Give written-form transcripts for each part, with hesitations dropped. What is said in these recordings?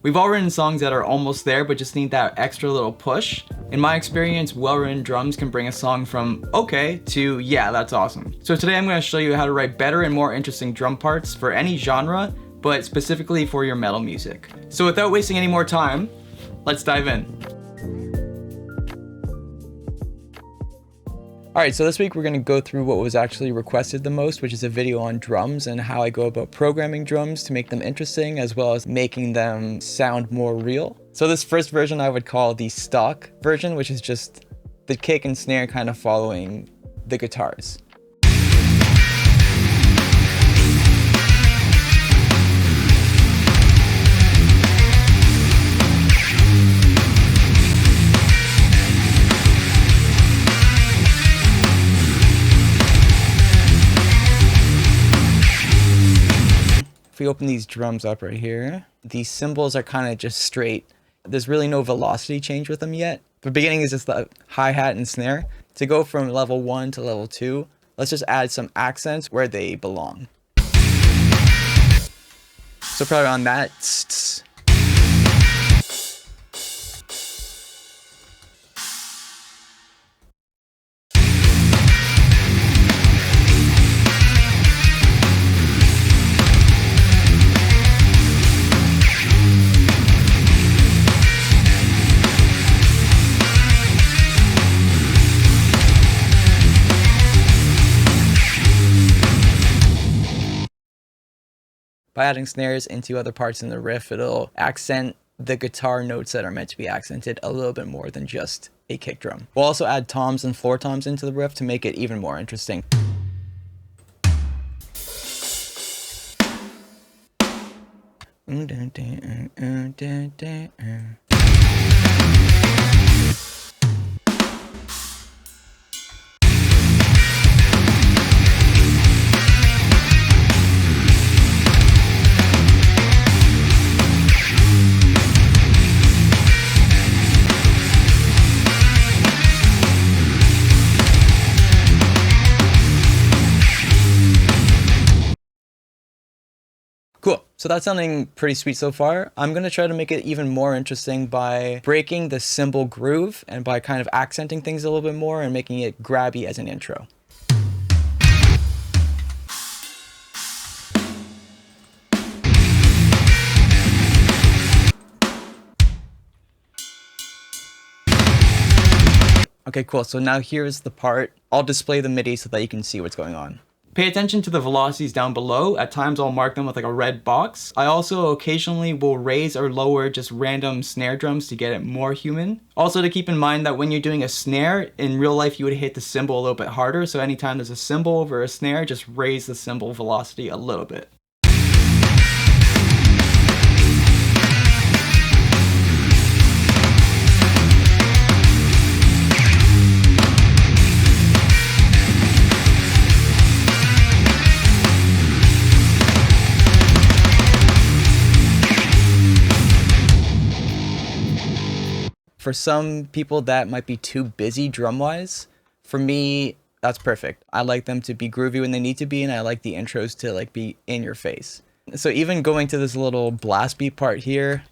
We've all written songs that are almost there but just need that extra little push. In my experience, well-written drums can bring a song from okay to yeah, that's awesome. So today I'm going to show you how to write better and more interesting drum parts for any genre, but specifically for your metal music. So without wasting any more time, let's dive in. Alright, so this week we're going to go through what was actually requested the most, which is a video on drums and how I go about programming drums to make them interesting, as well as making them sound more real. So this first version I would call the stock version, which is just the kick and snare kind of following the guitars. If we open these drums up right here, these cymbals are kind of just straight. There's really no velocity change with them yet. The beginning is just the hi-hat and snare. To go from level 1 to level 2, let's just add some accents where they belong. So probably on that. By adding snares into other parts in the riff, it'll accent the guitar notes that are meant to be accented a little bit more than just a kick drum. We'll also add toms and floor toms into the riff to make it even more interesting. Cool, so that's sounding pretty sweet so far. I'm gonna try to make it even more interesting by breaking the cymbal groove and by kind of accenting things a little bit more and making it grabby as an intro. Okay, cool, so now here's the part. I'll display the MIDI so that you can see what's going on. Pay attention to the velocities down below. At times I'll mark them with like a red box. I also occasionally will raise or lower just random snare drums to get it more human. Also to keep in mind that when you're doing a snare, in real life you would hit the cymbal a little bit harder, so anytime there's a cymbal over a snare, just raise the cymbal velocity a little bit. For some people that might be too busy drum-wise. For me, that's perfect. I like them to be groovy when they need to be, and I like the intros to like be in your face. So even going to this little blast beat part here,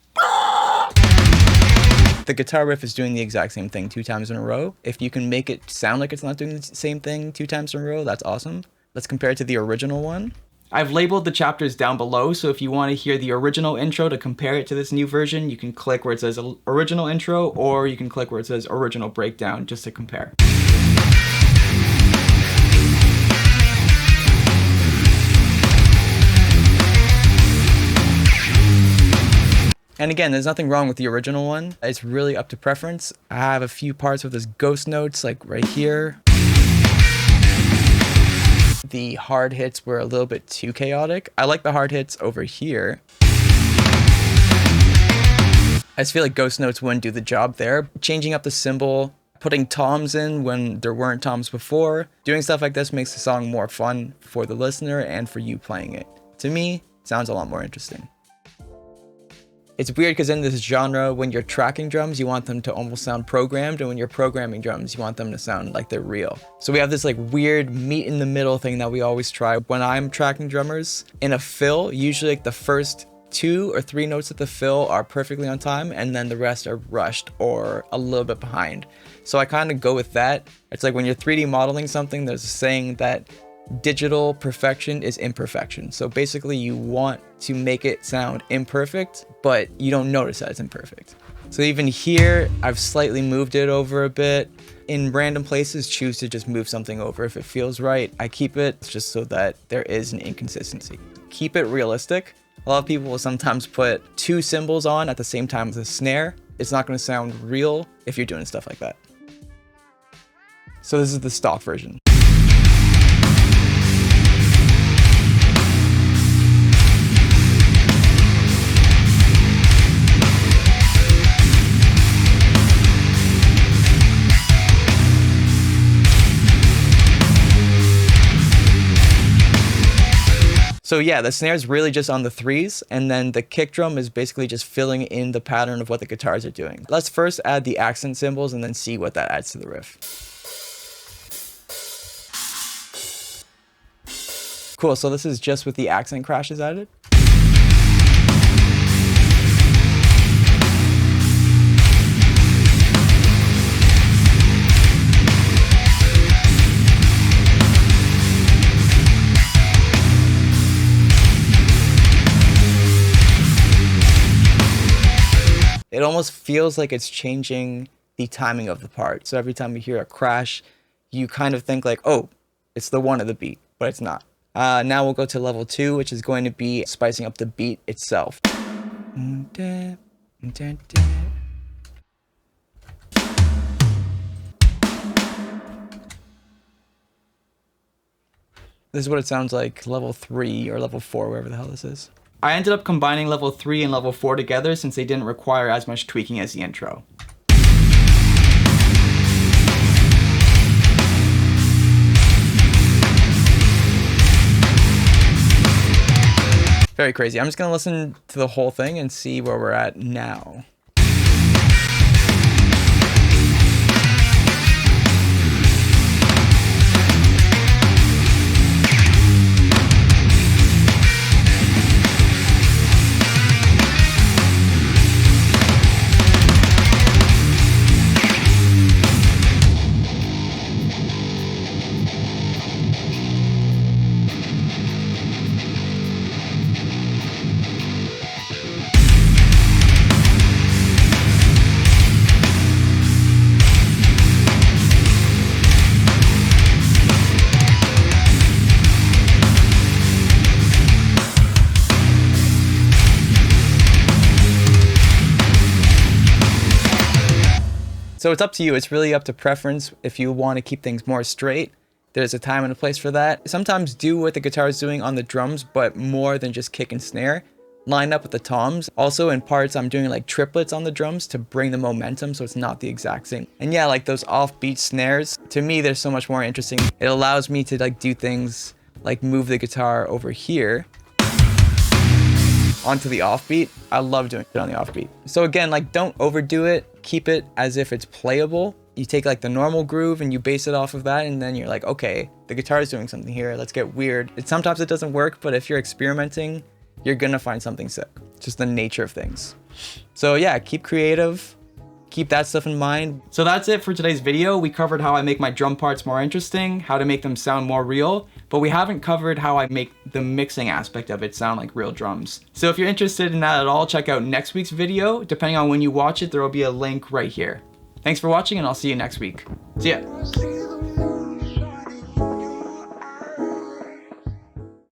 the guitar riff is doing the exact same thing 2 times in a row. If you can make it sound like it's not doing the same thing 2 times in a row, that's awesome. Let's compare it to the original one. I've labeled the chapters down below, so if you want to hear the original intro to compare it to this new version, you can click where it says original intro, or you can click where it says original breakdown just to compare. And again, there's nothing wrong with the original one. It's really up to preference. I have a few parts with this ghost notes, like right here. The hard hits were a little bit too chaotic. I like the hard hits over here. I just feel like ghost notes wouldn't do the job there. Changing up the cymbal, putting toms in when there weren't toms before. Doing stuff like this makes the song more fun for the listener and for you playing it. To me, it sounds a lot more interesting. It's weird because in this genre, when you're tracking drums, you want them to almost sound programmed, and when you're programming drums, you want them to sound like they're real. So we have this like weird meet in the middle thing that we always try when I'm tracking drummers. In a fill, usually like the first 2 or 3 notes at the fill are perfectly on time, and then the rest are rushed or a little bit behind. So I kind of go with that. It's like when you're 3D modeling something, there's a saying that digital perfection is imperfection. So basically you want to make it sound imperfect, but you don't notice that it's imperfect. So even here, I've slightly moved it over a bit. In random places, choose to just move something over. If it feels right, I keep it just so that there is an inconsistency. Keep it realistic. A lot of people will sometimes put 2 cymbals on at the same time as a snare. It's not going to sound real if you're doing stuff like that. So this is the stock version. So yeah, the snare is really just on the 3s, and then the kick drum is basically just filling in the pattern of what the guitars are doing. Let's first add the accent cymbals and then see what that adds to the riff. Cool, so this is just with the accent crashes added. It almost feels like it's changing the timing of the part. So every time you hear a crash, you kind of think like, oh, it's the 1 of the beat, but it's not. Now we'll go to level 2, which is going to be spicing up the beat itself. This is what it sounds like level 3 or level 4, wherever the hell this is. I ended up combining level 3 and level 4 together since they didn't require as much tweaking as the intro. Very crazy. I'm just gonna listen to the whole thing and see where we're at now. So it's up to you. It's really up to preference. If you want to keep things more straight, there's a time and a place for that. Sometimes do what the guitar is doing on the drums, but more than just kick and snare. Line up with the toms. Also in parts, I'm doing like triplets on the drums to bring the momentum so it's not the exact same. And yeah, like those offbeat snares, to me, they're so much more interesting. It allows me to like do things like move the guitar over here onto the offbeat. I love doing it on the offbeat. So again, like don't overdo it. Keep it as if it's playable. You take like the normal groove and you base it off of that, and then you're like, okay, the guitar is doing something here. Let's get weird. Sometimes it doesn't work, but if you're experimenting, you're gonna find something sick. Just the nature of things. So yeah, keep creative. Keep that stuff in mind. So that's it for today's video. We covered how I make my drum parts more interesting, how to make them sound more real, but we haven't covered how I make the mixing aspect of it sound like real drums. So if you're interested in that at all, check out next week's video. Depending on when you watch it, there will be a link right here. Thanks for watching, and I'll see you next week. See ya.